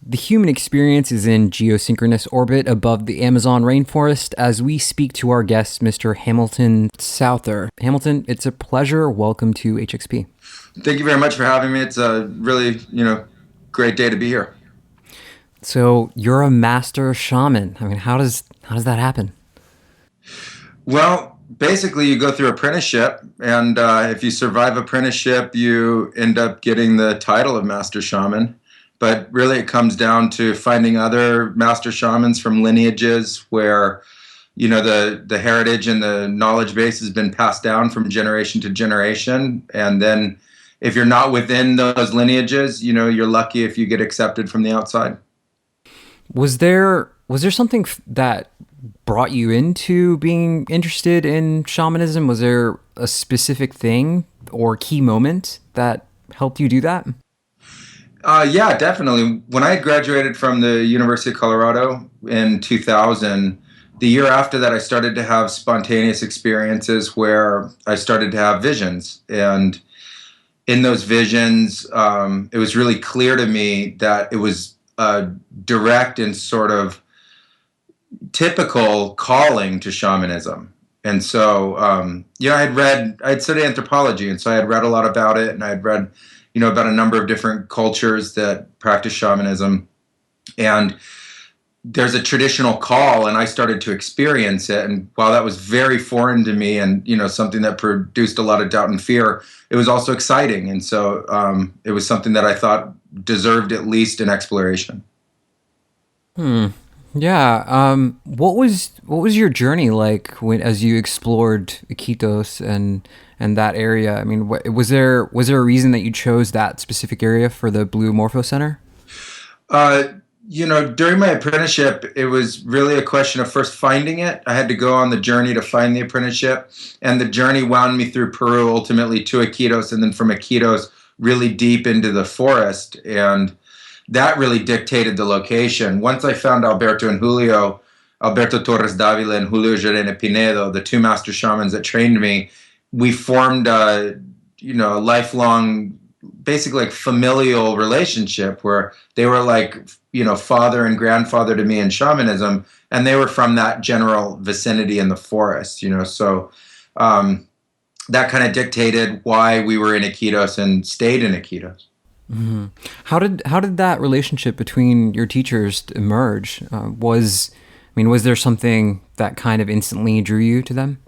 The human experience is in geosynchronous orbit above the Amazon rainforest as we speak to our guest, Mr. Hamilton Souther. Hamilton, it's a pleasure. Welcome to HXP. Thank you very much for having me. It's a really, great day to be here. So you're a master shaman. I mean, how does that happen? Well, basically, you go through apprenticeship, and if you survive apprenticeship, you end up getting the title of Master Shaman. But really, it comes down to finding other Master Shamans from lineages where, the heritage and the knowledge base has been passed down from generation to generation. And then if you're not within those lineages, you're lucky if you get accepted from the outside. Was there something that brought you into being interested in shamanism? Was there a specific thing or key moment that helped you do that? Yeah, definitely. When I graduated from the University of Colorado in 2000, the year after that, I started to have spontaneous experiences where I started to have visions. And in those visions, it was really clear to me that it was a direct and sort of typical calling to shamanism. And so, I'd studied anthropology, and so I had read a lot about it, and I had read, about a number of different cultures that practice shamanism. And there's a traditional call, and I started to experience it. And while that was very foreign to me and, something that produced a lot of doubt and fear, it was also exciting. And so it was something that I thought deserved at least an exploration. Yeah. What was your journey like as you explored Iquitos and that area? I mean, was there a reason that you chose that specific area for the Blue Morpho Center? During my apprenticeship, it was really a question of first finding it. I had to go on the journey to find the apprenticeship, and the journey wound me through Peru, ultimately to Iquitos, and then from Iquitos really deep into the forest. And that really dictated the location. Once I found Alberto and Julio, Alberto Torres, Davila, and Julio Llerena, Pinedo, the two master shamans that trained me, we formed a lifelong, basically like familial relationship where they were like, father and grandfather to me in shamanism, and they were from that general vicinity in the forest, so that kind of dictated why we were in Iquitos and stayed in Iquitos. Mm-hmm. How did that relationship between your teachers emerge? Was there something that kind of instantly drew you to them?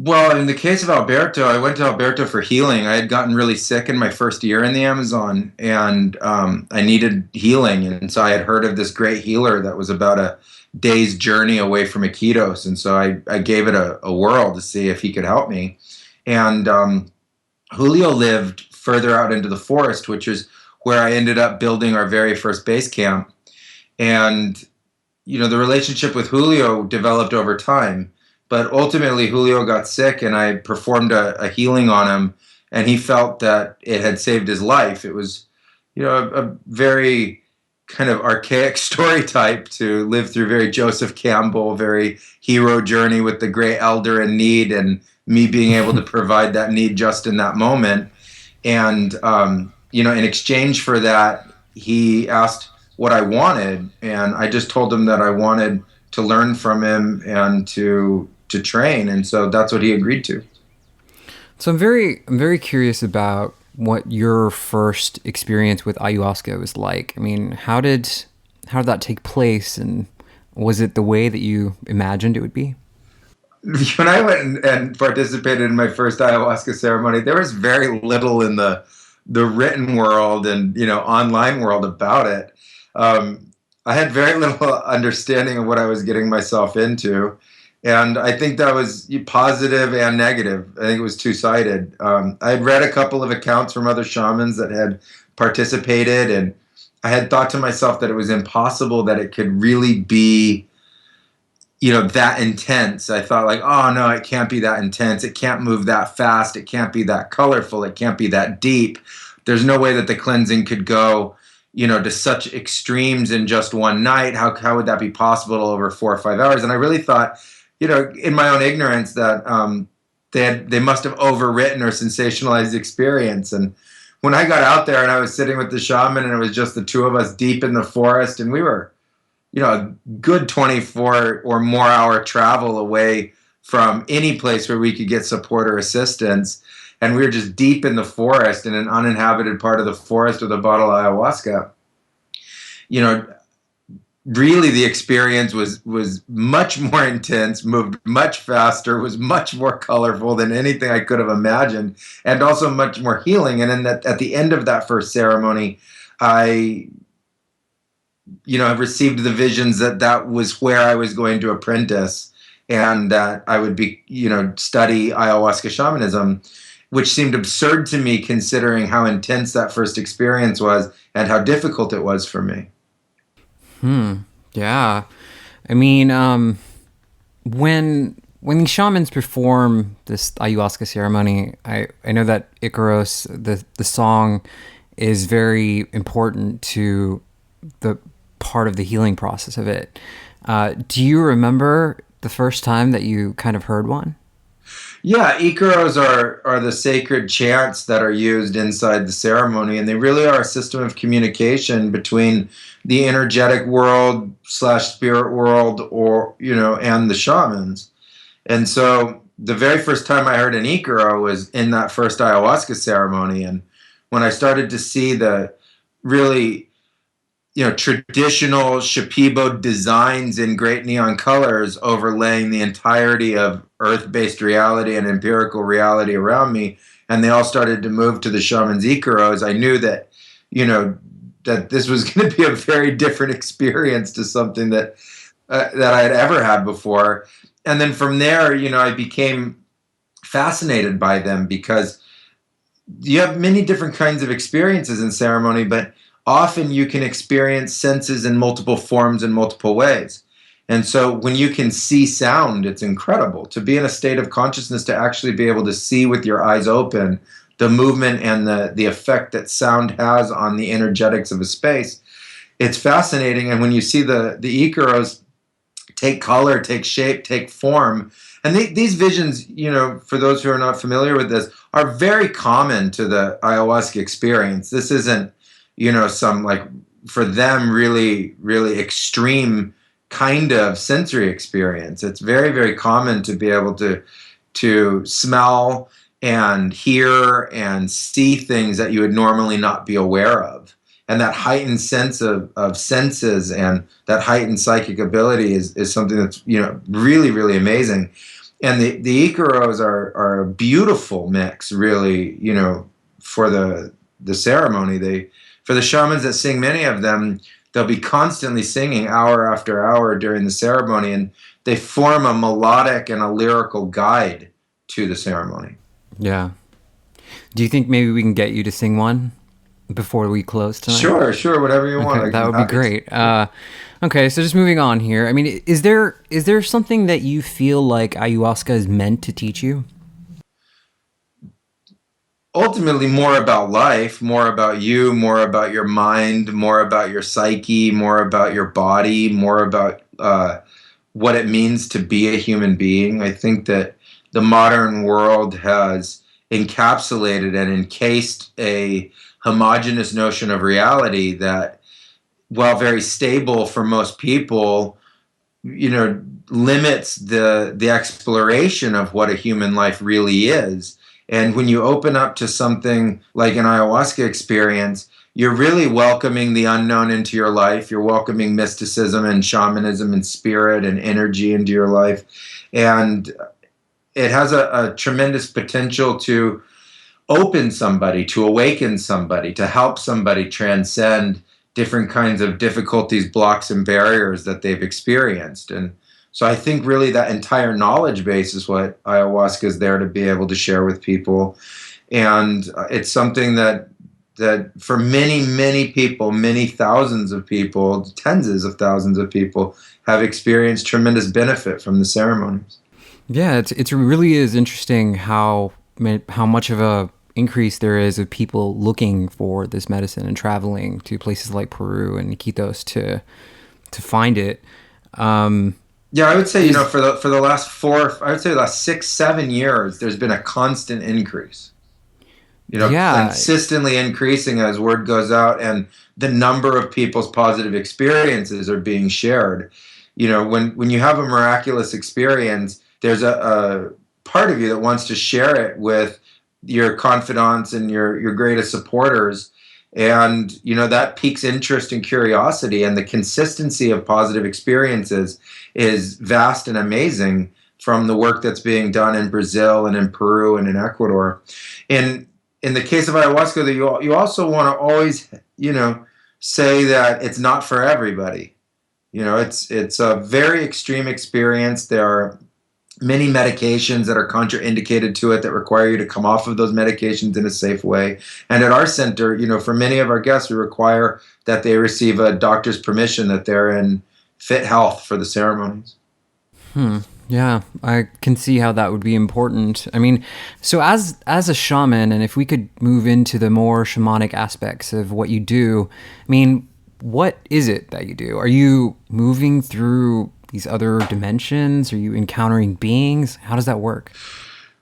Well, in the case of Alberto, I went to Alberto for healing. I had gotten really sick in my first year in the Amazon, and I needed healing. And so I had heard of this great healer that was about a day's journey away from Iquitos. And so I gave it a whirl to see if he could help me. And Julio lived further out into the forest, which is where I ended up building our very first base camp. And, the relationship with Julio developed over time. But ultimately, Julio got sick, and I performed a healing on him, and he felt that it had saved his life. It was, a very kind of archaic story type to live through, very Joseph Campbell, very hero journey with the great elder in need, and me being able to provide that need just in that moment. And, in exchange for that, he asked what I wanted, and I just told him that I wanted to learn from him and to train, and so that's what he agreed to. So I'm very curious about what your first experience with ayahuasca was like. I mean, how did that take place, and was it the way that you imagined it would be? When I went and participated in my first ayahuasca ceremony, there was very little in the written world and online world about it. I had very little understanding of what I was getting myself into. And I think that was positive and negative. I think it was two-sided. I had read a couple of accounts from other shamans that had participated, and I had thought to myself that it was impossible that it could really be, that intense. I thought like, oh no, it can't be that intense. It can't move that fast. It can't be that colorful. It can't be that deep. There's no way that the cleansing could go, to such extremes in just one night. How would that be possible over 4 or 5 hours? And I really thought, in my own ignorance, that they must have overwritten or sensationalized the experience. And when I got out there and I was sitting with the shaman and it was just the two of us deep in the forest, and we were, a good 24 or more hour travel away from any place where we could get support or assistance. And we were just deep in the forest in an uninhabited part of the forest with a bottle of ayahuasca. You know, really the experience was much more intense, moved much faster, was much more colorful than anything I could have imagined, and also much more healing. And then at the end of that first ceremony, I have received the visions that that was where I was going to apprentice, and that I would be, study ayahuasca shamanism, which seemed absurd to me considering how intense that first experience was and how difficult it was for me. Yeah. I mean, when shamans perform this ayahuasca ceremony, I know that Icaros, the song, is very important to the part of the healing process of it. Do you remember the first time that you kind of heard one? Yeah, Icaros are the sacred chants that are used inside the ceremony, and they really are a system of communication between the energetic world slash spirit world, or and the shamans. And so the very first time I heard an Icaro was in that first ayahuasca ceremony, and when I started to see the really traditional Shipibo designs in great neon colors overlaying the entirety of earth-based reality and empirical reality around me, and they all started to move to the shaman's Icaros, I knew that, that this was going to be a very different experience to something that I had ever had before. And then from there, I became fascinated by them, because you have many different kinds of experiences in ceremony, but often you can experience senses in multiple forms in multiple ways. And so when you can see sound, it's incredible to be in a state of consciousness, to actually be able to see with your eyes open the movement and the effect that sound has on the energetics of a space. It's fascinating. And when you see the Icaros take color, take shape, take form, and these visions, for those who are not familiar with this, are very common to the ayahuasca experience. This isn't, some, like, for them, really, really extreme kind of sensory experience. It's very, very common to be able to smell and hear and see things that you would normally not be aware of. And that heightened sense of senses and that heightened psychic ability is something that's, really, really amazing. And the Icaros are a beautiful mix, really, for the ceremony. For the shamans that sing many of them, they'll be constantly singing hour after hour during the ceremony, and they form a melodic and a lyrical guide to the ceremony. Yeah. Do you think maybe we can get you to sing one before we close tonight? Sure, whatever you want. Okay, that would be great. Okay, so just moving on here. I mean, is there something that you feel like ayahuasca is meant to teach you? Ultimately, more about life, more about you, more about your mind, more about your psyche, more about your body, more about what it means to be a human being. I think that the modern world has encapsulated and encased a homogenous notion of reality that, while very stable for most people, limits the exploration of what a human life really is. And when you open up to something like an ayahuasca experience, you're really welcoming the unknown into your life. You're welcoming mysticism and shamanism and spirit and energy into your life. And it has a tremendous potential to open somebody, to awaken somebody, to help somebody transcend different kinds of difficulties, blocks, and barriers that they've experienced. And so I think really that entire knowledge base is what ayahuasca is there to be able to share with people. And it's something that for many, many people, many thousands of people, tens of thousands of people, have experienced tremendous benefit from the ceremonies. Yeah, it really is interesting how much of a increase there is of people looking for this medicine and traveling to places like Peru and Iquitos to find it. Yeah, I would say, for the last I would say the last 6, 7 years, there's been a constant increase. Yeah. consistently increasing as word goes out and the number of people's positive experiences are being shared. When you have a miraculous experience, there's a part of you that wants to share it with your confidants and your greatest supporters. And, that piques interest and curiosity, and the consistency of positive experiences is vast and amazing from the work that's being done in Brazil and in Peru and in Ecuador. In the case of ayahuasca, that you also want to always, say that it's not for everybody. It's a very extreme experience. There are many medications that are contraindicated to it that require you to come off of those medications in a safe way. And at our center, for many of our guests, we require that they receive a doctor's permission that they're in fit health for the ceremonies. Yeah, I can see how that would be important. I mean, so as a shaman, and if we could move into the more shamanic aspects of what you do, I mean, what is it that you do? Are you moving through these other dimensions? Are you encountering beings? How does that work?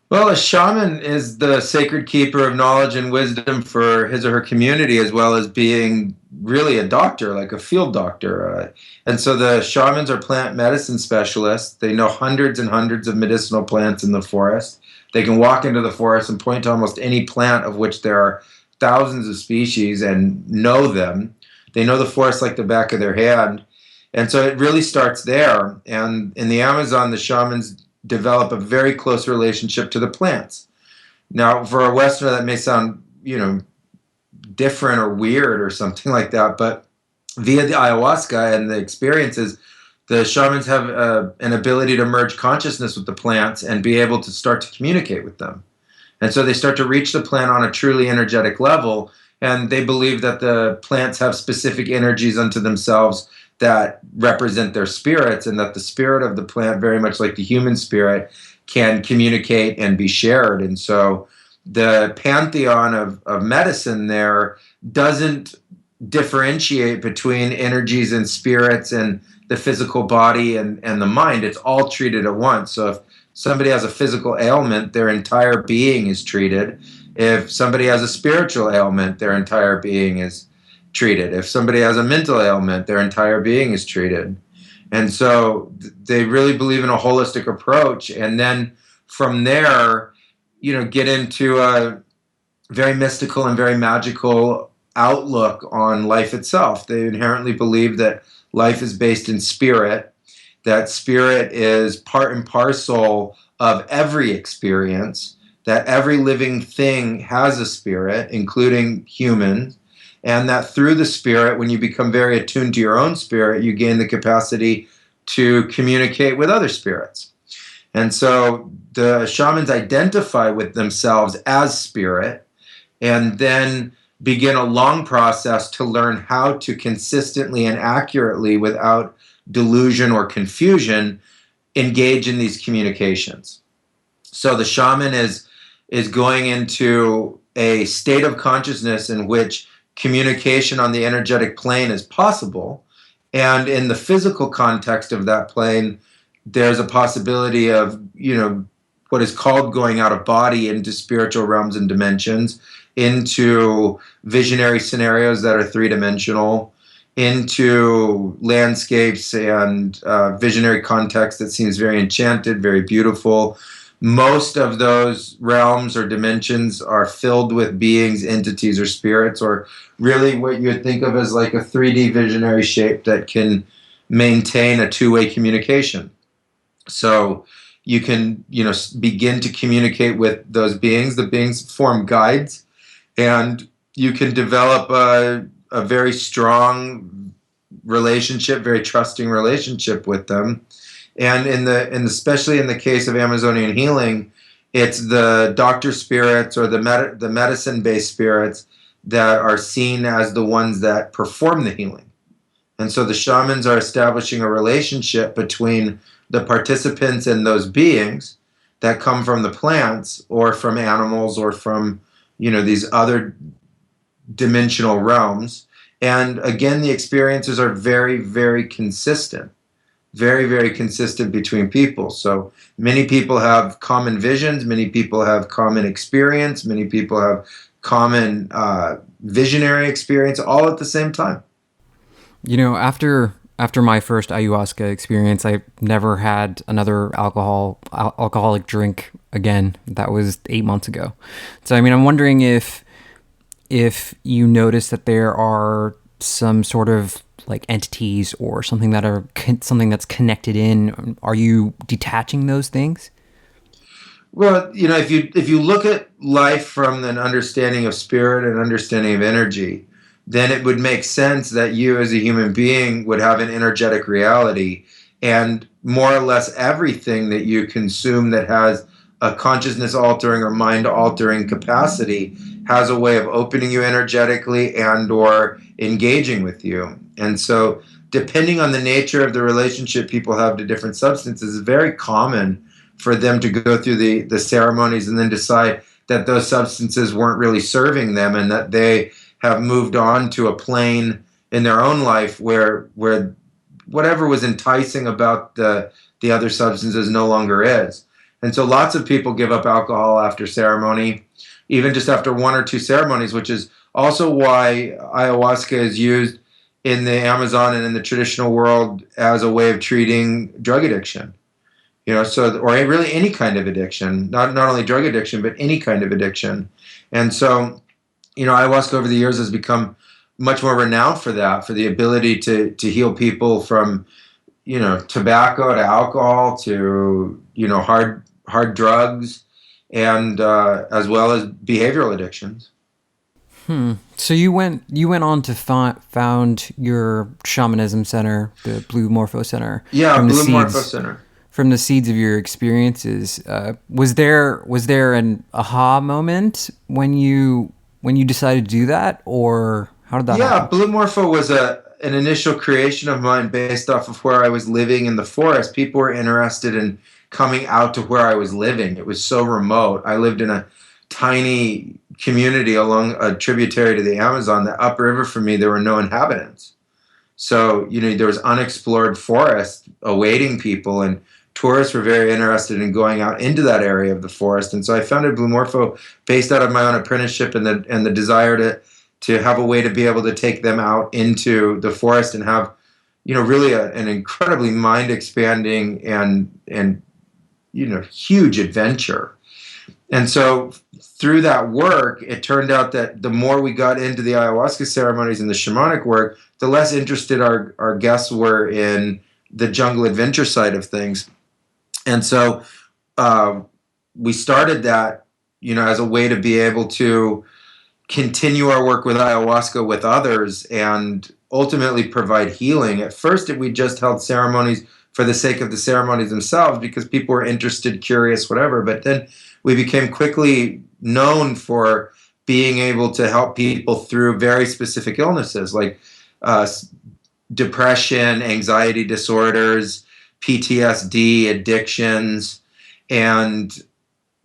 Well, a shaman is the sacred keeper of knowledge and wisdom for his or her community, as well as being really a doctor, like a field doctor. And so the shamans are plant medicine specialists. They know hundreds and hundreds of medicinal plants in the forest. They can walk into the forest and point to almost any plant, of which there are thousands of species, and know them. They know the forest like the back of their hand. And so it really starts there. And in the Amazon, the shamans develop a very close relationship to the plants. Now, for a Westerner, that may sound, different or weird or something like that, but via the ayahuasca and the experiences, the shamans have an ability to merge consciousness with the plants and be able to start to communicate with them. And so they start to reach the plant on a truly energetic level, and they believe that the plants have specific energies unto themselves that represent their spirits, and that the spirit of the plant, very much like the human spirit, can communicate and be shared. And so the pantheon of medicine there doesn't differentiate between energies and spirits and the physical body and the mind. It's all treated at once. So if somebody has a physical ailment, their entire being is treated. If somebody has a spiritual ailment, their entire being is treated. If somebody has a mental ailment, their entire being is treated. And so they really believe in a holistic approach. And then from there, get into a very mystical and very magical outlook on life itself. They inherently believe that life is based in spirit, that spirit is part and parcel of every experience, that every living thing has a spirit, including humans, and that through the spirit, when you become very attuned to your own spirit, you gain the capacity to communicate with other spirits. And so the shamans identify with themselves as spirit, and then begin a long process to learn how to consistently and accurately, without delusion or confusion, engage in these communications. So the shaman is going into a state of consciousness in which communication on the energetic plane is possible. And in the physical context of that plane, there's a possibility of, what is called going out of body into spiritual realms and dimensions, into visionary scenarios that are three-dimensional, into landscapes and visionary context that seems very enchanted, very beautiful. Most of those realms or dimensions are filled with beings, entities, or spirits, or really what you would think of as like a 3D visionary shape that can maintain a two-way communication. So you can, begin to communicate with those beings. The beings form guides, and you can develop a very strong relationship, very trusting relationship with them. And especially in the case of Amazonian healing, it's the doctor spirits or the medicine-based spirits that are seen as the ones that perform the healing. And so the shamans are establishing a relationship between the participants and those beings that come from the plants or from animals or from, these other dimensional realms. And again, the experiences are very, very consistent. Very, very consistent between people. So many people have common visions, many people have common experience, many people have common visionary experience, all at the same time. After my first ayahuasca experience, I never had another alcoholic drink again. That was 8 months ago. So I mean, I'm wondering if you notice that there are some sort of like entities or something that's connected in. Are you detaching those things? Well, if you look at life from an understanding of spirit and understanding of energy, then it would make sense that you as a human being would have an energetic reality, and more or less everything that you consume that has a consciousness altering or mind altering capacity has a way of opening you energetically and or engaging with you. And so depending on the nature of the relationship people have to different substances, it's very common for them to go through the ceremonies and then decide that those substances weren't really serving them and that they have moved on to a plane in their own life where whatever was enticing about the other substances no longer is. And so lots of people give up alcohol after ceremony, even just after one or two ceremonies, which is also why ayahuasca is used in the Amazon and in the traditional world as a way of treating drug addiction. So, or really any kind of addiction, not only drug addiction, but any kind of addiction. And so, ayahuasca over the years has become much more renowned for that, for the ability to heal people from, tobacco to alcohol to, hard drugs, and as well as behavioral addictions. So you went on to found your shamanism center, the Blue Morpho Center, Yeah, from the Blue Morpho seeds Center. from the seeds of your experiences. Was there an aha moment when you decided to do that, or how did that Yeah, happen? Blue Morpho was an initial creation of mine based off of where I was living in the forest. People were interested in coming out to where I was living. It was so remote. I lived in a tiny community along a tributary to the Amazon. The upriver for me, there were no inhabitants. So, there was unexplored forest awaiting people, and tourists were very interested in going out into that area of the forest. And so I founded Blue Morpho based out of my own apprenticeship and the desire to have a way to be able to take them out into the forest and have, really an incredibly mind expanding and huge adventure. And so through that work, it turned out that the more we got into the ayahuasca ceremonies and the shamanic work, the less interested our guests were in the jungle adventure side of things. And so uh, we started that, as a way to be able to continue our work with ayahuasca with others and ultimately provide healing. At first, we just held ceremonies for the sake of the ceremonies themselves because people were interested, curious, whatever. But then we became quickly known for being able to help people through very specific illnesses like uh, depression, anxiety disorders, PTSD, addictions, and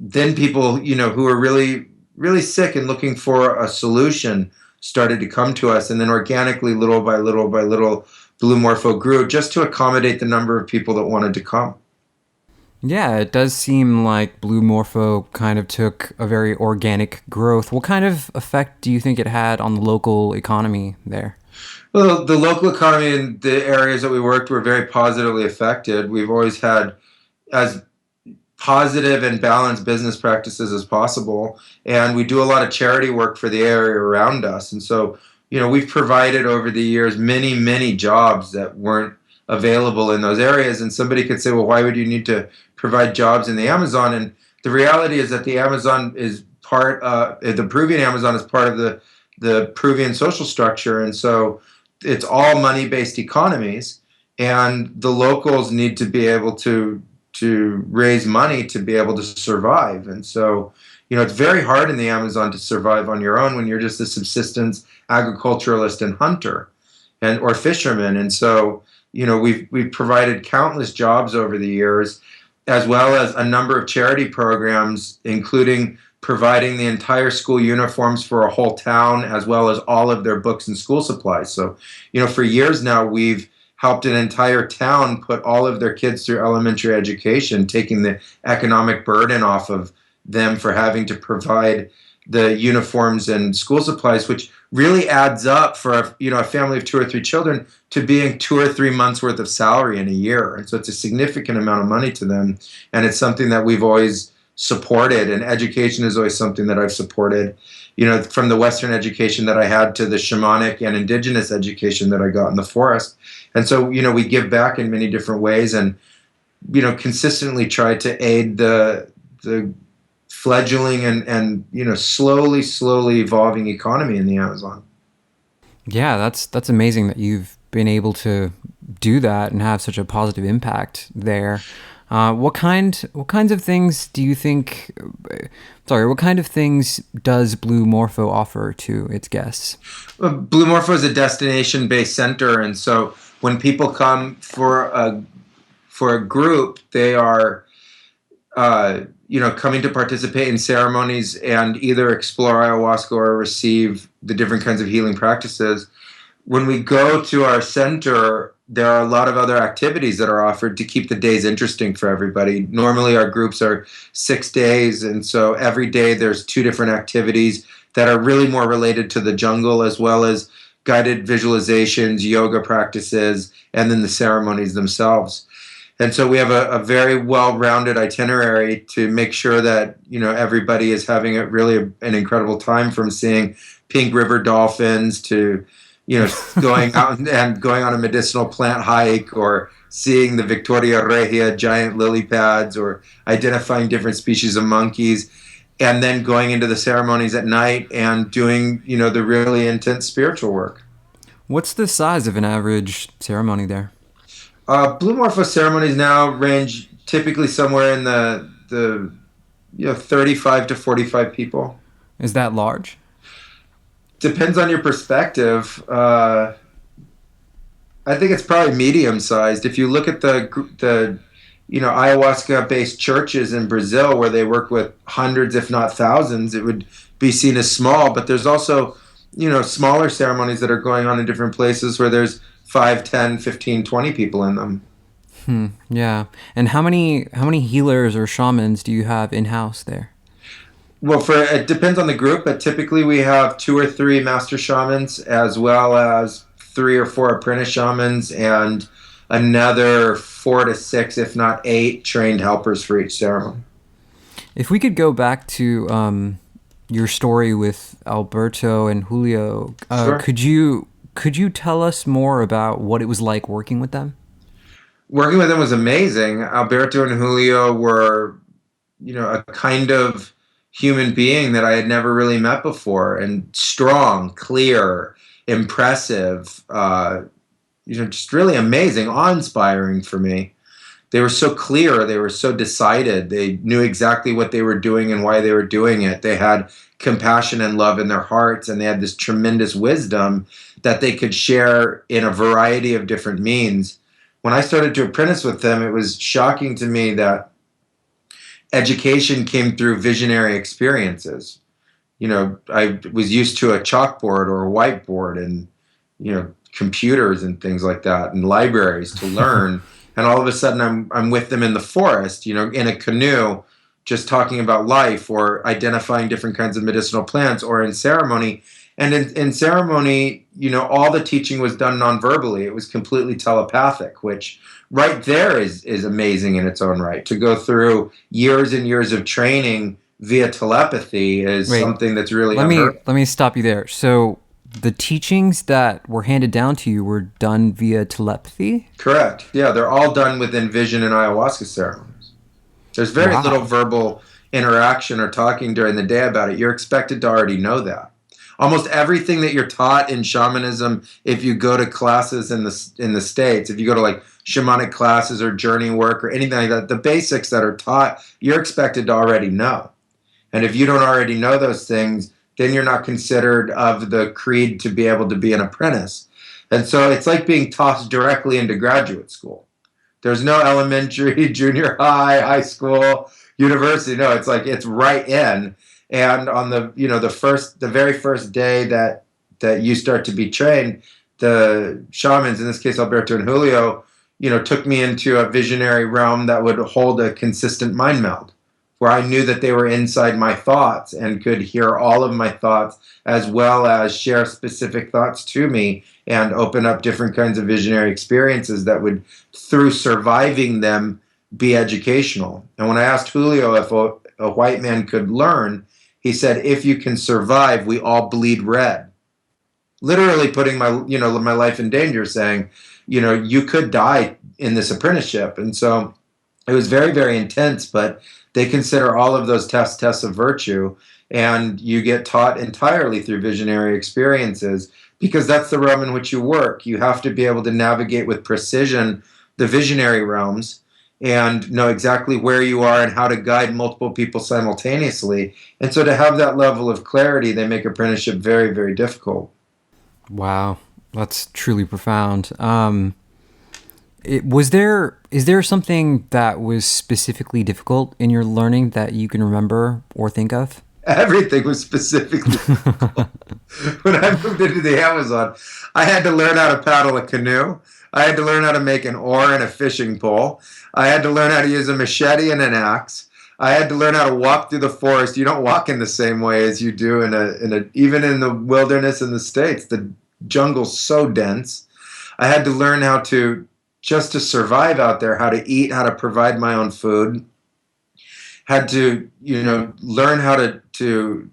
then people, who are really, really sick and looking for a solution started to come to us. And then organically, little by little by little, Blue Morpho grew just to accommodate the number of people that wanted to come. Yeah, it does seem like Blue Morpho kind of took a very organic growth. What kind of effect do you think it had on the local economy there? Well, the local economy in the areas that we worked were very positively affected. We've always had as positive and balanced business practices as possible. And we do a lot of charity work for the area around us. And so, we've provided over the years many, many jobs that weren't available in those areas. And somebody could say, well, why would you need to provide jobs in the Amazon? And the reality is that the Amazon is the Peruvian Amazon is part of the Peruvian social structure. And so it's all money-based economies. And the locals need to be able to raise money to be able to survive. And so, it's very hard in the Amazon to survive on your own when you're just a subsistence agriculturalist and hunter and or fisherman. And so, we've provided countless jobs over the years, as well as a number of charity programs, including providing the entire school uniforms for a whole town, as well as all of their books and school supplies. So, for years now, we've helped an entire town put all of their kids through elementary education, taking the economic burden off of them for having to provide the uniforms and school supplies, which really adds up for a family of 2 or 3 children to being 2 or 3 months worth of salary in a year. And so it's a significant amount of money to them. And it's something that we've always supported. And education is always something that I've supported, from the Western education that I had to the shamanic and indigenous education that I got in the forest. And so, we give back in many different ways and, consistently try to aid the fledgling and slowly evolving economy in the Amazon. Yeah, that's amazing that you've been able to do that and have such a positive impact there. What kinds of things do you think? Sorry, what kind of things does Blue Morpho offer to its guests? Well, Blue Morpho is a destination-based center, and so when people come for a group, they are coming to participate in ceremonies and either explore ayahuasca or receive the different kinds of healing practices. When we go to our center, there are a lot of other activities that are offered to keep the days interesting for everybody. Normally our groups are 6 days, and so every day there's 2 different activities that are really more related to the jungle, as well as guided visualizations, yoga practices, and then the ceremonies themselves. And so we have a very well-rounded itinerary to make sure that everybody is having an incredible time, from seeing pink river dolphins to going out and going on a medicinal plant hike, or seeing the Victoria Regia giant lily pads, or identifying different species of monkeys, and then going into the ceremonies at night and doing the really intense spiritual work. What's the size of an average ceremony there? Blue Morpho ceremonies now range typically somewhere in the 35 to 45 people. Is that large? Depends on your perspective. I think it's probably medium sized. If you look at the ayahuasca based churches in Brazil, where they work with hundreds, if not thousands, it would be seen as small. But there's also smaller ceremonies that are going on in different places where there's 5, 10, 15, 20 people in them. Yeah. And how many healers or shamans do you have in house there? Well, it depends on the group, but typically we have 2 or 3 master shamans, as well as 3 or 4 apprentice shamans, and another 4 to 6, if not 8, trained helpers for each ceremony. If we could go back to your story with Alberto and Julio, Sure. could you tell us more about what it was like working with them? Working with them was amazing. Alberto and Julio were, a kind of human being that I had never really met before, and strong, clear, impressive, just really amazing, awe-inspiring for me. They were so clear, they were so decided, they knew exactly what they were doing and why they were doing it. They had compassion and love in their hearts, and they had this tremendous wisdom that they could share in a variety of different means. When I started to apprentice with them, it was shocking to me that education came through visionary experiences. I was used to a chalkboard or a whiteboard and, computers and things like that, and libraries to learn. And all of a sudden I'm with them in the forest, in a canoe, just talking about life, or identifying different kinds of medicinal plants, or in ceremony. And in ceremony, all the teaching was done non-verbally. It was completely telepathic, which right there is amazing in its own right. To go through years and years of training via telepathy is something that's really let me stop you there. So the teachings that were handed down to you were done via telepathy? Correct. Yeah, they're all done within vision and ayahuasca ceremonies. There's very little verbal interaction or talking during the day about it. You're expected to already know that. Almost everything that you're taught in shamanism, if you go to classes in the States, if you go to like shamanic classes or journey work or anything like that, the basics that are taught, you're expected to already know. And if you don't already know those things, then you're not considered of the creed to be able to be an apprentice. And so it's like being tossed directly into graduate school. There's no elementary, junior high, high school, university. No, it's like it's right in. And on the very first day that you start to be trained, the shamans, in this case Alberto and Julio, took me into a visionary realm that would hold a consistent mind meld, where I knew that they were inside my thoughts and could hear all of my thoughts, as well as share specific thoughts to me and open up different kinds of visionary experiences that would, through surviving them, be educational. And when I asked Julio if a white man could learn, he said, if you can survive, we all bleed red. Literally putting my life in danger, saying, you could die in this apprenticeship. And so it was very, very intense, but they consider all of those tests of virtue, and you get taught entirely through visionary experiences, because that's the realm in which you work. You have to be able to navigate with precision the visionary realms and know exactly where you are and how to guide multiple people simultaneously. And so to have that level of clarity, they make apprenticeship very, very difficult. Wow, that's truly profound. Is there something that was specifically difficult in your learning that you can remember or think of? Everything was specifically when I moved into the Amazon. I had to learn how to paddle a canoe. I had to learn how to make an oar and a fishing pole. I had to learn how to use a machete and an axe. I had to learn how to walk through the forest. You don't walk in the same way as you do even in the wilderness in the States. The jungle's so dense. I had to learn how to just to survive out there, how to eat, how to provide my own food. Had to, learn how to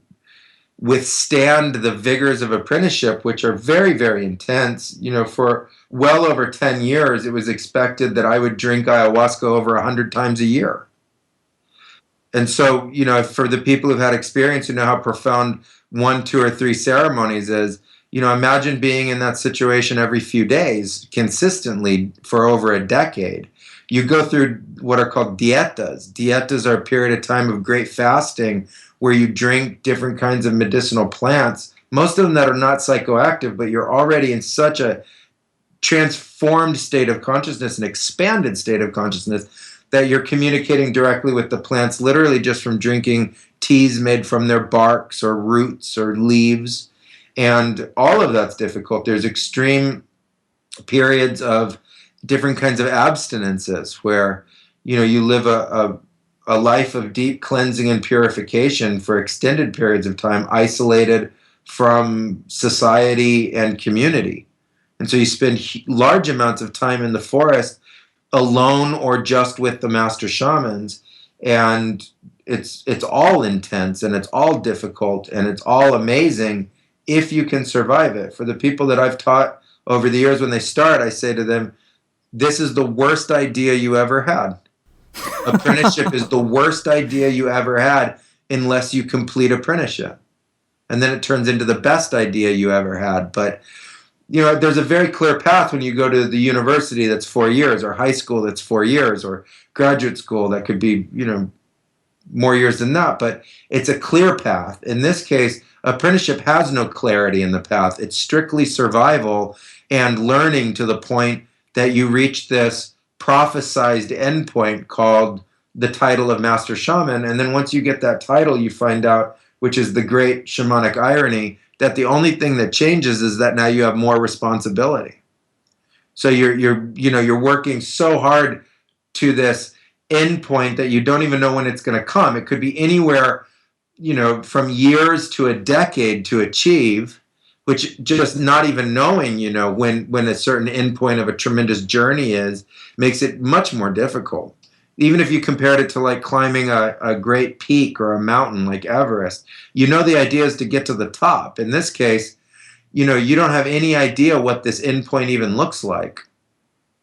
withstand the vigors of apprenticeship, which are very, very intense. For well over 10 years, it was expected that I would drink ayahuasca over 100 times a year. And so, for the people who've had experience, who know how profound 1, 2, or 3 ceremonies is, imagine being in that situation every few days consistently for over a decade. You go through what are called dietas. Dietas are a period of time of great fasting where you drink different kinds of medicinal plants, most of them that are not psychoactive, but you're already in such a transformed state of consciousness, an expanded state of consciousness, that you're communicating directly with the plants, literally just from drinking teas made from their barks or roots or leaves. And all of that's difficult. There's extreme periods of different kinds of abstinences where, you live a life of deep cleansing and purification for extended periods of time, isolated from society and community. And so you spend large amounts of time in the forest alone or just with the master shamans, and it's all intense and it's all difficult and it's all amazing if you can survive it. For the people that I've taught over the years, when they start, I say to them, this is the worst idea you ever had. Apprenticeship is the worst idea you ever had unless you complete apprenticeship. And then it turns into the best idea you ever had. But there's a very clear path when you go to the university that's 4 years, or high school that's 4 years, or graduate school that could be, more years than that. But it's a clear path. In this case, apprenticeship has no clarity in the path. It's strictly survival and learning to the point that you reach this prophesized endpoint called the title of Master Shaman. And then once you get that title, you find out, which is the great shamanic irony, that the only thing that changes is that now you have more responsibility. So you're working so hard to this endpoint that you don't even know when it's going to come. It could be anywhere, from years to a decade to achieve, which just not even knowing, when a certain endpoint of a tremendous journey is, makes it much more difficult. Even if you compared it to like climbing a great peak or a mountain like Everest, the idea is to get to the top. In this case, you don't have any idea what this endpoint even looks like.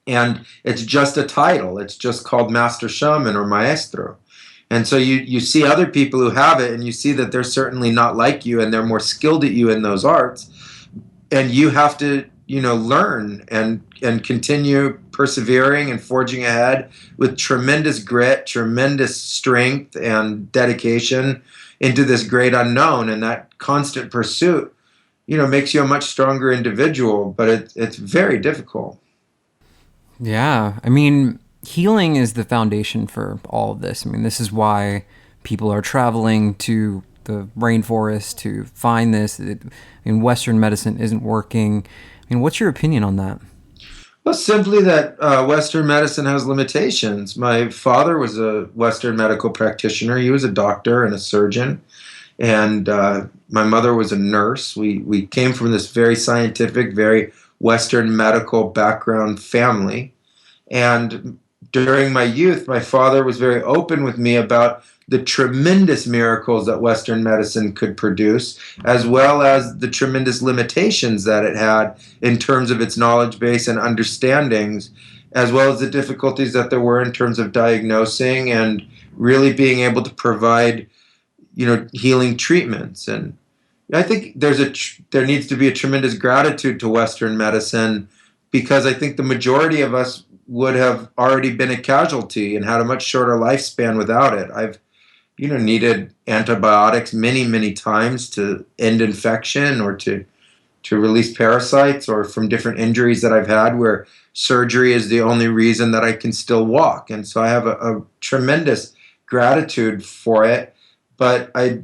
And it's just a title. It's just called Master Shaman or Maestro. And so you see other people who have it, and you see that they're certainly not like you, and they're more skilled at you in those arts. And you have to, learn and continue persevering and forging ahead with tremendous grit, tremendous strength, and dedication into this great unknown. And that constant pursuit, makes you a much stronger individual, but it's very difficult. Yeah. I mean, healing is the foundation for all of this. I mean, this is why people are traveling to the rainforest to find this. Western medicine isn't working. I mean, what's your opinion on that? Well, simply that Western medicine has limitations. My father was a Western medical practitioner. He was a doctor and a surgeon, and my mother was a nurse. We came from this very scientific, very Western medical background family. And during my youth, my father was very open with me about the tremendous miracles that Western medicine could produce, as well as the tremendous limitations that it had in terms of its knowledge base and understandings, as well as the difficulties that there were in terms of diagnosing and really being able to provide, healing treatments. And I think there needs to be a tremendous gratitude to Western medicine, because I think the majority of us would have already been a casualty and had a much shorter lifespan without it. I've needed antibiotics many, many times to end infection or to release parasites, or from different injuries that I've had where surgery is the only reason that I can still walk. And so I have a tremendous gratitude for it, but I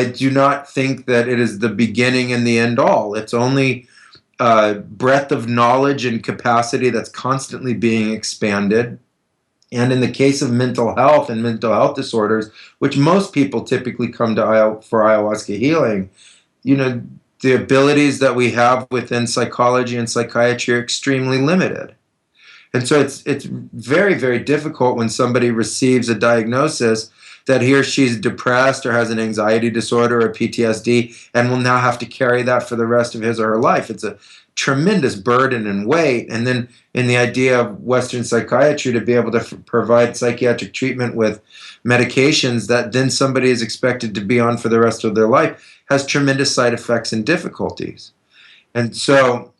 do not think that it is the beginning and the end all. It's only breadth of knowledge and capacity that's constantly being expanded. And in the case of mental health and mental health disorders, which most people typically come to for ayahuasca healing, you know, the abilities that we have within psychology and psychiatry are extremely limited. And so it's very, very difficult when somebody receives a diagnosis that he or she's depressed or has an anxiety disorder or PTSD and will now have to carry that for the rest of his or her life. It's a tremendous burden and weight. And then in the idea of Western psychiatry to be able to provide psychiatric treatment with medications that then somebody is expected to be on for the rest of their life has tremendous side effects and difficulties. And so,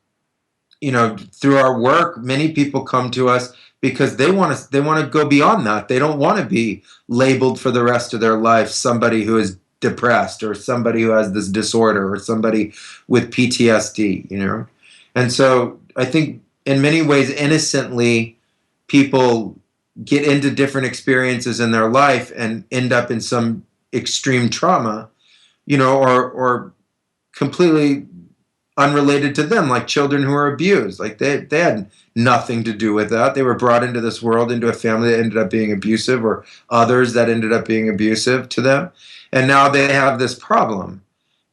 through our work, many people come to us because they want to go beyond that. They don't want to be labeled for the rest of their life somebody who is depressed or somebody who has this disorder or somebody with PTSD. And so I think in many ways innocently people get into different experiences in their life and end up in some extreme trauma, or completely unrelated to them, like children who are abused. Like they had nothing to do with that. They were brought into this world, into a family that ended up being abusive, or others that ended up being abusive to them. And now they have this problem,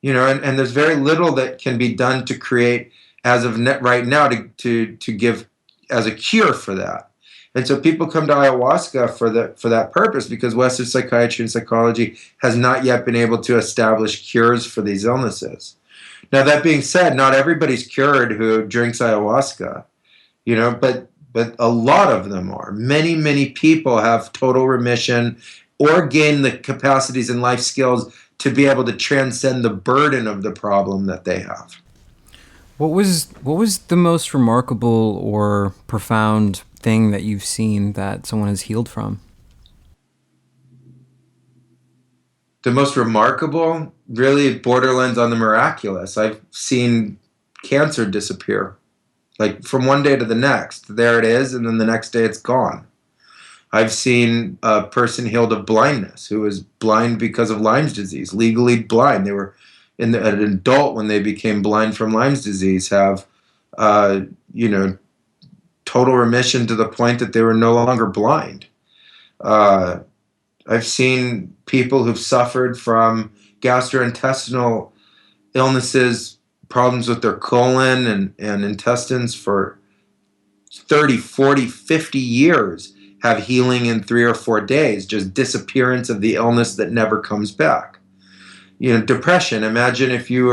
and there's very little that can be done to create, as of right now, to give as a cure for that. And so people come to ayahuasca for that purpose, because Western psychiatry and psychology has not yet been able to establish cures for these illnesses. Now, that being said, not everybody's cured who drinks ayahuasca, but a lot of them are. Many, many people have total remission or gain the capacities and life skills to be able to transcend the burden of the problem that they have. What was the most remarkable or profound thing that you've seen that someone has healed from? The most remarkable, really borderlands on the miraculous. I've seen cancer disappear, like from one day to the next. There it is, and then the next day it's gone. I've seen a person healed of blindness who was blind because of Lyme's disease, legally blind. They were an adult when they became blind from Lyme's disease, have, uh, you know, total remission to the point that they were no longer blind. Uh, I've seen people who've suffered from gastrointestinal illnesses, problems with their colon and intestines for 30, 40, 50 years, have healing in 3 or 4 days, just disappearance of the illness that never comes back. Depression. Imagine if you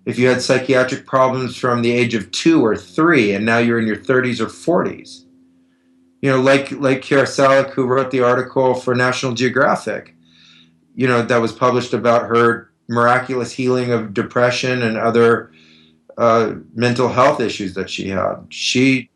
had psychiatric problems from the age of 2 or 3, and now you're in your 30s or 40s. Like Kara Salick, who wrote the article for National Geographic, that was published about her miraculous healing of depression and other mental health issues that she had. She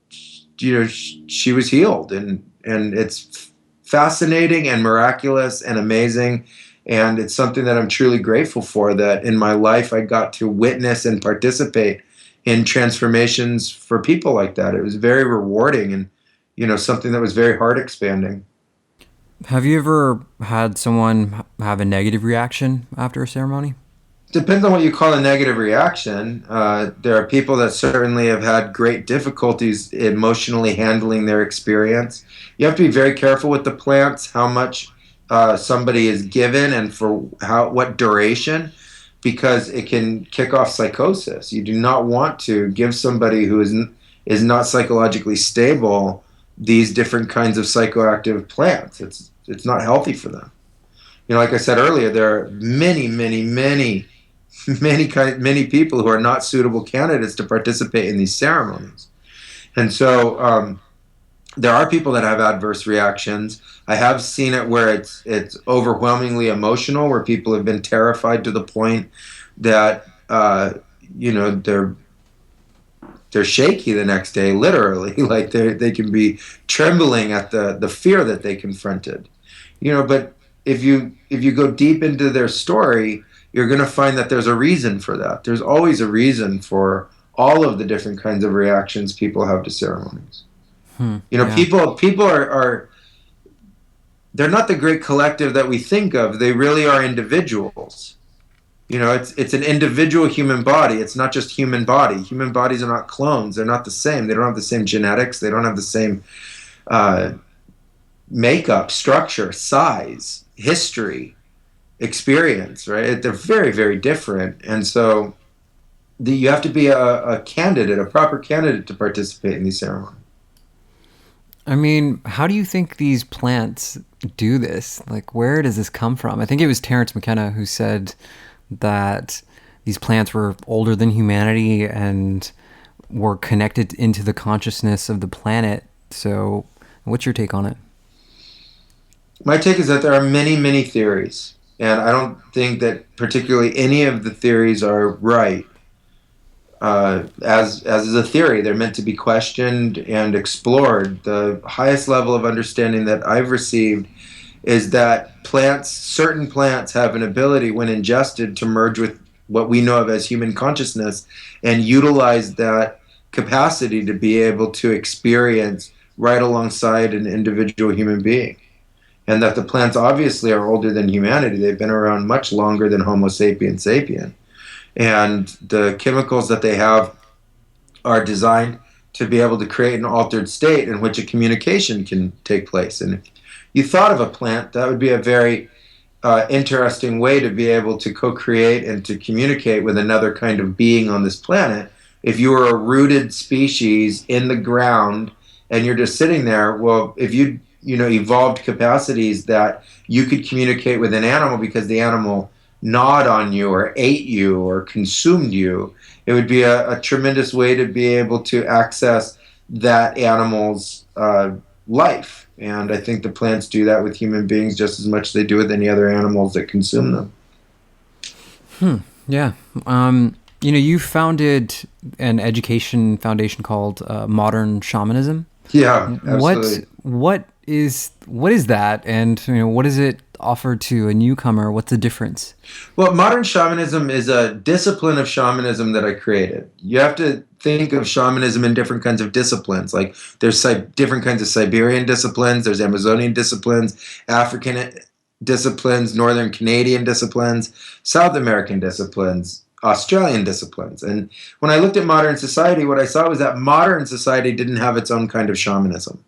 was healed, and it's fascinating and miraculous and amazing. And it's something that I'm truly grateful for, that in my life I got to witness and participate in transformations for people like that. It was very rewarding and, something that was very heart expanding. Have you ever had someone have a negative reaction after a ceremony? Depends on what you call a negative reaction. There are people that certainly have had great difficulties emotionally handling their experience. You have to be very careful with the plants, how much somebody is given, and for what duration, because it can kick off psychosis. You do not want to give somebody who is not psychologically stable these different kinds of psychoactive plants. It's not healthy for them. Like I said earlier, there are many people who are not suitable candidates to participate in these ceremonies. And so there are people that have adverse reactions. I have seen it where it's overwhelmingly emotional, where people have been terrified to the point that you know they're shaky the next day, literally, like they can be trembling at the fear that they confronted. But if you go deep into their story, you're going to find that there's a reason for that. There's always a reason for all of the different kinds of reactions people have to ceremonies. Yeah. People are they're not the great collective that we think of. They really are individuals. It's an individual human body. It's not just human body. Human bodies are not clones. They're not the same. They don't have the same genetics. They don't have the same uh, makeup, structure, size, history, experience, right? They're very, very different. And so you have to be a candidate, a proper candidate to participate in these ceremonies. I mean, how do you think these plants do this? Like, where does this come from? I think it was Terence McKenna who said that these plants were older than humanity and were connected into the consciousness of the planet. So, what's your take on it? My take is that there are many, many theories. And I don't think that particularly any of the theories are right. As is a theory, they're meant to be questioned and explored. The highest level of understanding that I've received is that certain plants have an ability when ingested to merge with what we know of as human consciousness and utilize that capacity to be able to experience right alongside an individual human being. And that the plants obviously are older than humanity. They've been around much longer than Homo sapiens sapien. And the chemicals that they have are designed to be able to create an altered state in which a communication can take place. And if you thought of a plant, that would be a very interesting way to be able to co-create and to communicate with another kind of being on this planet. If you were a rooted species in the ground and you're just sitting there, well, if you evolved capacities that you could communicate with an animal because the animal gnawed on you or ate you or consumed you, it would be a tremendous way to be able to access that animal's life. And I think the plants do that with human beings just as much as they do with any other animals that consume them. Yeah. You founded an education foundation called Modern Shamanism. Yeah, What absolutely. what is that, and what does it offer to a newcomer? What's the difference? Well, modern shamanism is a discipline of shamanism that I created. You have to think of shamanism in different kinds of disciplines. Like there's different kinds of Siberian disciplines, there's Amazonian disciplines, African disciplines, Northern Canadian disciplines, South American disciplines, Australian disciplines. And when I looked at modern society, what I saw was that modern society didn't have its own kind of shamanism.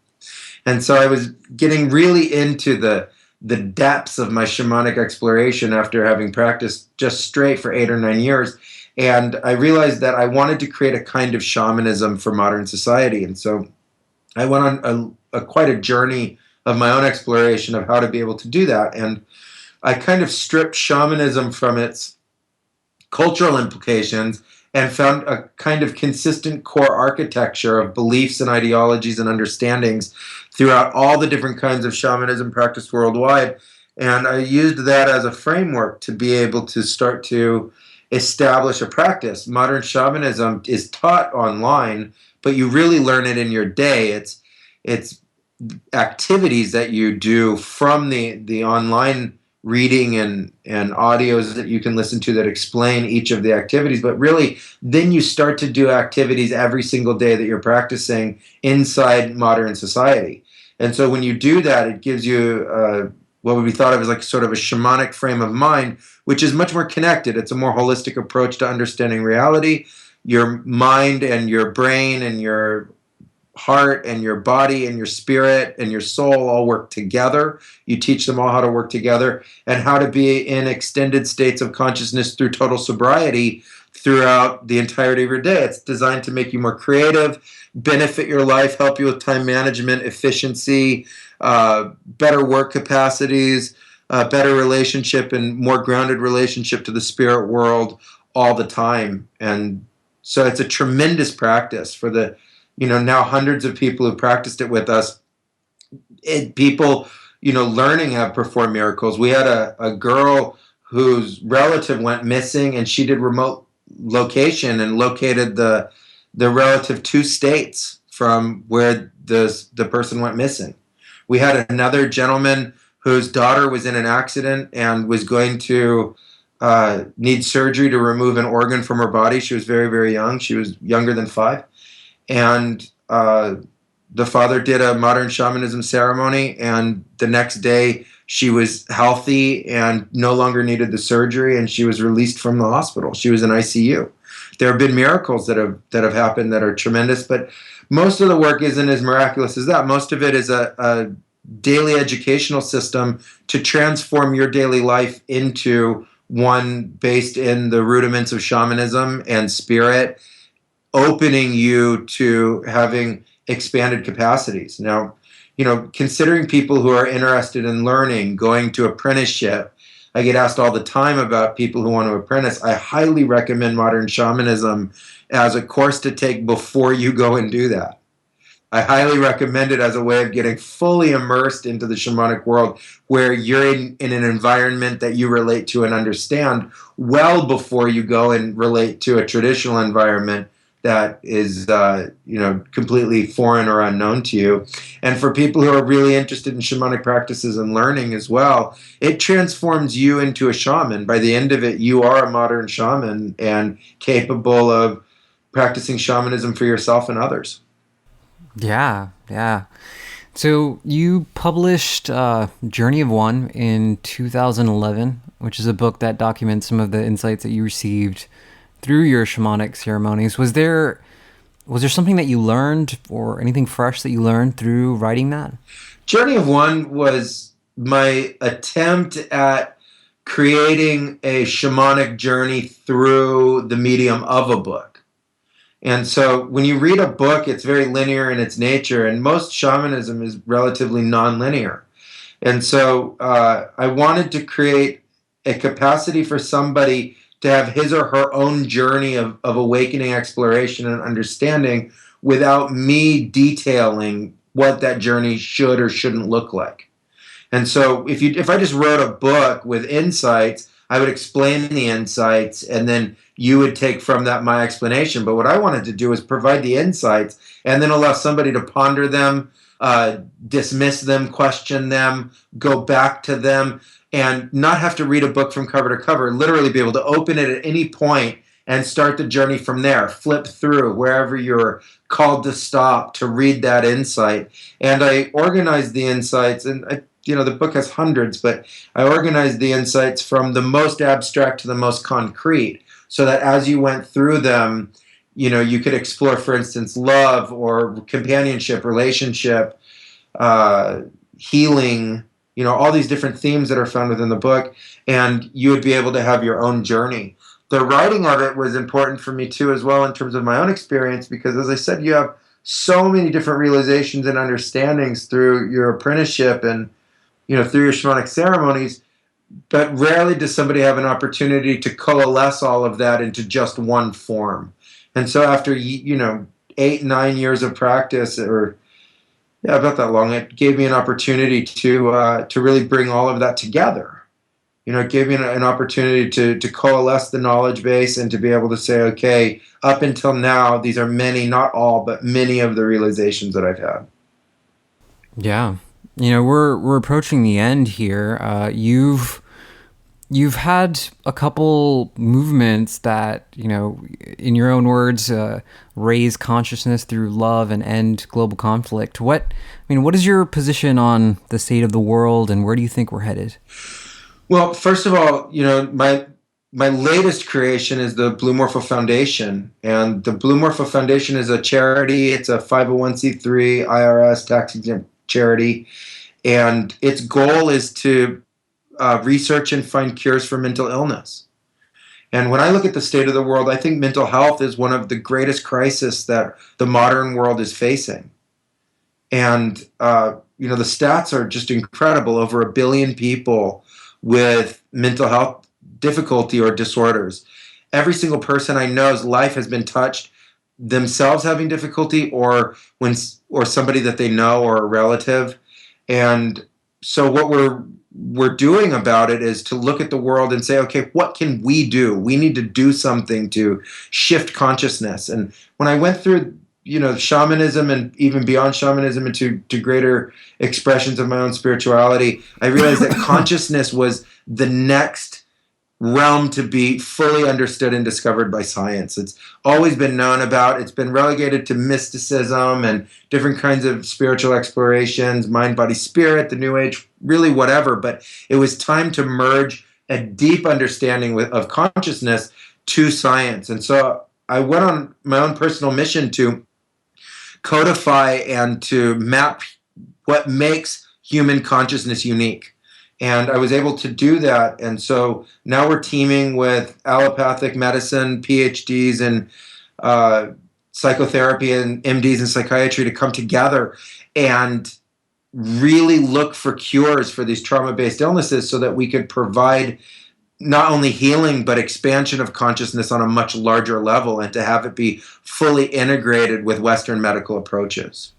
And so I was getting really into the depths of my shamanic exploration after having practiced just straight for 8 or 9 years. And I realized that I wanted to create a kind of shamanism for modern society. And so I went on quite a journey of my own exploration of how to be able to do that. And I kind of stripped shamanism from its cultural implications and found a kind of consistent core architecture of beliefs and ideologies and understandings throughout all the different kinds of shamanism practiced worldwide. And I used that as a framework to be able to start to establish a practice. Modern shamanism is taught online, but you really learn it in your day. It's activities that you do from the online reading and audios that you can listen to that explain each of the activities, but really then you start to do activities every single day that you're practicing inside modern society. And so when you do that, it gives you what would be thought of as like sort of a shamanic frame of mind, which is much more connected. It's a more holistic approach to understanding reality. Your mind and your brain and your heart and your body and your spirit and your soul all work together. You teach them all how to work together and how to be in extended states of consciousness through total sobriety throughout the entirety of your day. It's designed to make you more creative, benefit your life, help you with time management, efficiency, better work capacities, better relationship, and more grounded relationship to the spirit world all the time. And so it's a tremendous practice for the, now hundreds of people who practiced it with us. People, learning have performed miracles. We had a girl whose relative went missing, and she did remote location and located the relative 2 states from where the person went missing. We had another gentleman whose daughter was in an accident and was going to need surgery to remove an organ from her body. She was very, very young. She was younger than 5. And the father did a modern shamanism ceremony, and the next day she was healthy and no longer needed the surgery, and she was released from the hospital. She was in ICU. There have been miracles that have happened that are tremendous, but most of the work isn't as miraculous as that. Most of it is a daily educational system to transform your daily life into one based in the rudiments of shamanism and spirit, opening you to having expanded capacities. Now, considering people who are interested in learning, going to apprenticeship, I get asked all the time about people who want to apprentice. I highly recommend modern shamanism as a course to take before you go and do that. I highly recommend it as a way of getting fully immersed into the shamanic world, where you're in an environment that you relate to and understand well before you go and relate to a traditional environment that is completely foreign or unknown to you. And for people who are really interested in shamanic practices and learning as well, it transforms you into a shaman. By the end of it, you are a modern shaman and capable of practicing shamanism for yourself and others. Yeah, yeah. So you published Journey of One in 2011, which is a book that documents some of the insights that you received through your shamanic ceremonies. Was there something that you learned or anything fresh that you learned through writing that? Journey of One was my attempt at creating a shamanic journey through the medium of a book. And so when you read a book, it's very linear in its nature, and most shamanism is relatively non-linear. And so I wanted to create a capacity for somebody to have his or her own journey of awakening, exploration, and understanding without me detailing what that journey should or shouldn't look like. And so if I just wrote a book with insights, I would explain the insights, and then you would take from that my explanation. But what I wanted to do is provide the insights and then allow somebody to ponder them, dismiss them, question them, go back to them, and not have to read a book from cover to cover, literally be able to open it at any point and start the journey from there, flip through wherever you're called to stop to read that insight. And I organized the insights, and the book has hundreds, but I organized the insights from the most abstract to the most concrete, so that as you went through them, you could explore, for instance, love or companionship, relationship, healing, all these different themes that are found within the book, and you would be able to have your own journey. The writing of it was important for me too, as well, in terms of my own experience, because as I said, you have so many different realizations and understandings through your apprenticeship and through your shamanic ceremonies, but rarely does somebody have an opportunity to coalesce all of that into just one form. And so after 8-9 years of practice, or about that long, it gave me an opportunity to really bring all of that together. It gave me an opportunity to coalesce the knowledge base and to be able to say, okay, up until now, these are many, not all, but many of the realizations that I've had. Yeah. We're approaching the end here. You've You've had a couple movements that, in your own words, raise consciousness through love and end global conflict. What is your position on the state of the world, and where do you think we're headed? Well, first of all, my latest creation is the Blue Morpho Foundation, and the Blue Morpho Foundation is a charity. It's a 501c3 IRS tax exempt charity, and its goal is to research and find cures for mental illness. And when I look at the state of the world, I think mental health is one of the greatest crises that the modern world is facing. And the stats are just incredible. Over 1 billion people with mental health difficulty or disorders. Every single person I know's life has been touched, themselves having difficulty, or somebody that they know or a relative. And so what we're doing about it is to look at the world and say, okay, what can we do? We need to do something to shift consciousness. And when I went through shamanism and even beyond shamanism into greater expressions of my own spirituality, I realized that consciousness was the next realm to be fully understood and discovered by science. It's always been known about. It's been relegated to mysticism and different kinds of spiritual explorations, mind, body, spirit, the New Age, really whatever. But it was time to merge a deep understanding of consciousness to science. And so I went on my own personal mission to codify and to map what makes human consciousnness unique. And I was able to do that. And so now we're teaming with allopathic medicine, PhDs in psychotherapy and MDs in psychiatry to come together and really look for cures for these trauma-based illnesses so that we could provide not only healing, but expansion of consciousness on a much larger level, and to have it be fully integrated with Western medical approaches.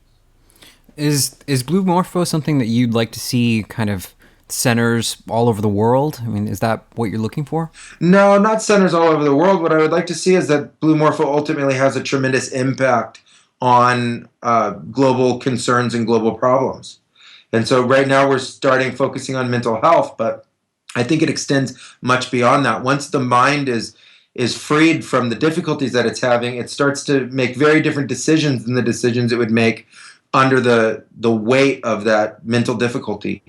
Is Blue Morpho something that you'd like to see kind of centers all over the world? Is that what you're looking for? No, not centers all over the world. What I would like to see is that Blue Morpho ultimately has a tremendous impact on global concerns and global problems. And so right now we're focusing on mental health, but I think it extends much beyond that. Once the mind is freed from the difficulties that it's having, it starts to make very different decisions than the decisions it would make under the weight of that mental difficulty.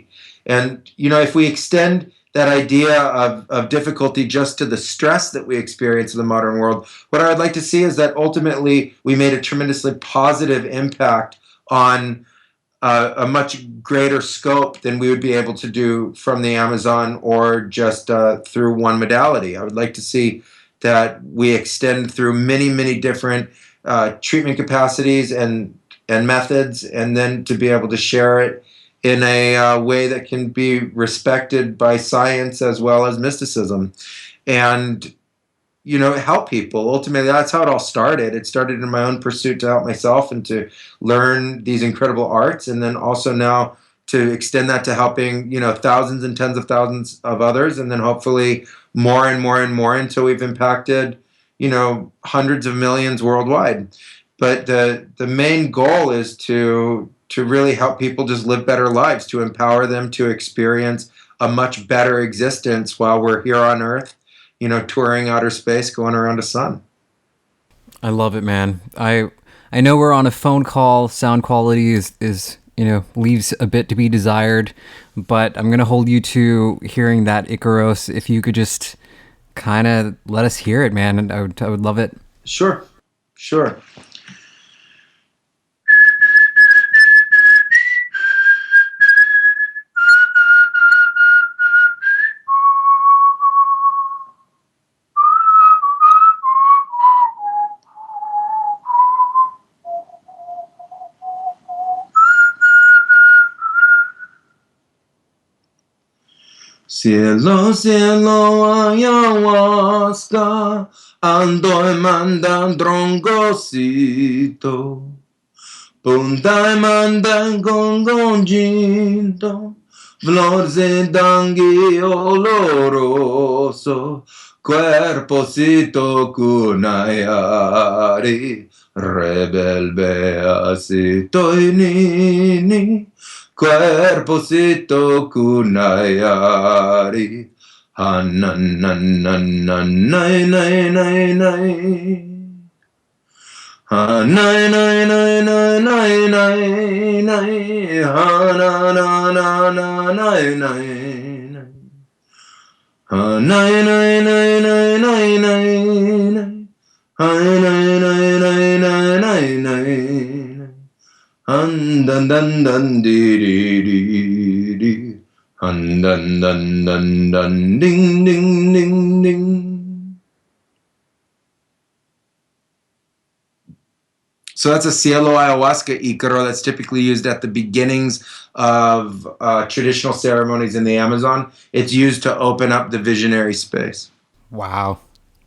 And, if we extend that idea of difficulty just to the stress that we experience in the modern world, what I would like to see is that ultimately we made a tremendously positive impact on a much greater scope than we would be able to do from the Amazon or just through one modality. I would like to see that we extend through many, many different treatment capacities and methods, and then to be able to share it in a way that can be respected by science as well as mysticism. And help people. Ultimately, that's how it all started. It started in my own pursuit to help myself and to learn these incredible arts, and then also now to extend that to helping, thousands and tens of thousands of others, and then hopefully more and more and more until we've impacted, hundreds of millions worldwide. But the main goal is to really help people just live better lives, to empower them to experience a much better existence while we're here on Earth, touring outer space, going around the sun. I love it, man. I know we're on a phone call. Sound quality is leaves a bit to be desired, but I'm gonna hold you to hearing that Icaros. If you could just kind of let us hear it, man, and I would love it. Sure. Cielo, cielo, ayahuasca, ando y mandan drongosito, punta y mandan gongonjito, flores de dangui oloroso, cuerpocito cunayari, rebelbeacito y nini. Cuerpocito kunayari, Ha na na na na na na na na. Ha na na na na na na na. Ha na na na na na na. Ha na na na na na na. Ha na na na na na na. Han dun dun dun dee dee dee dee. Han dun dun dun dun ding ding ding ding. So that's a cielo ayahuasca icaro that's typically used at the beginnings of traditional ceremonies in the Amazon. It's used to open up the visionary space. Wow.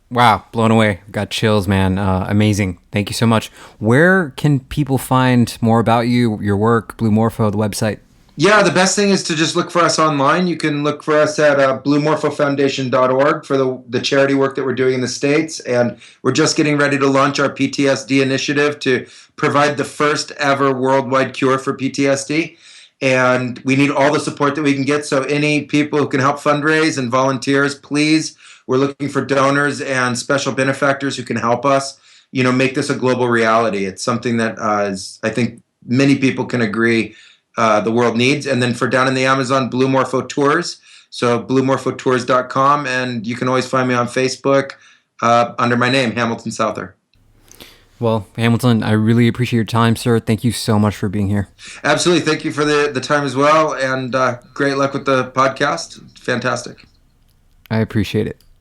Wow, blown away. Got chills, man. Amazing. Thank you so much. Where can people find more about you, your work, Blue Morpho, the website? Yeah, the best thing is to just look for us online. You can look for us at bluemorphofoundation.org for the charity work that we're doing in the States. And we're just getting ready to launch our PTSD initiative to provide the first ever worldwide cure for PTSD. And we need all the support that we can get. So any people who can help fundraise and volunteers, please. We're looking for donors and special benefactors who can help us, make this a global reality. It's something that I think many people can agree the world needs. And then for down in the Amazon, Blue Morpho Tours. So bluemorphotours.com. And you can always find me on Facebook under my name, Hamilton Souther. Well, Hamilton, I really appreciate your time, sir. Thank you so much for being here. Absolutely. Thank you for the time as well. And great luck with the podcast. Fantastic. I appreciate it.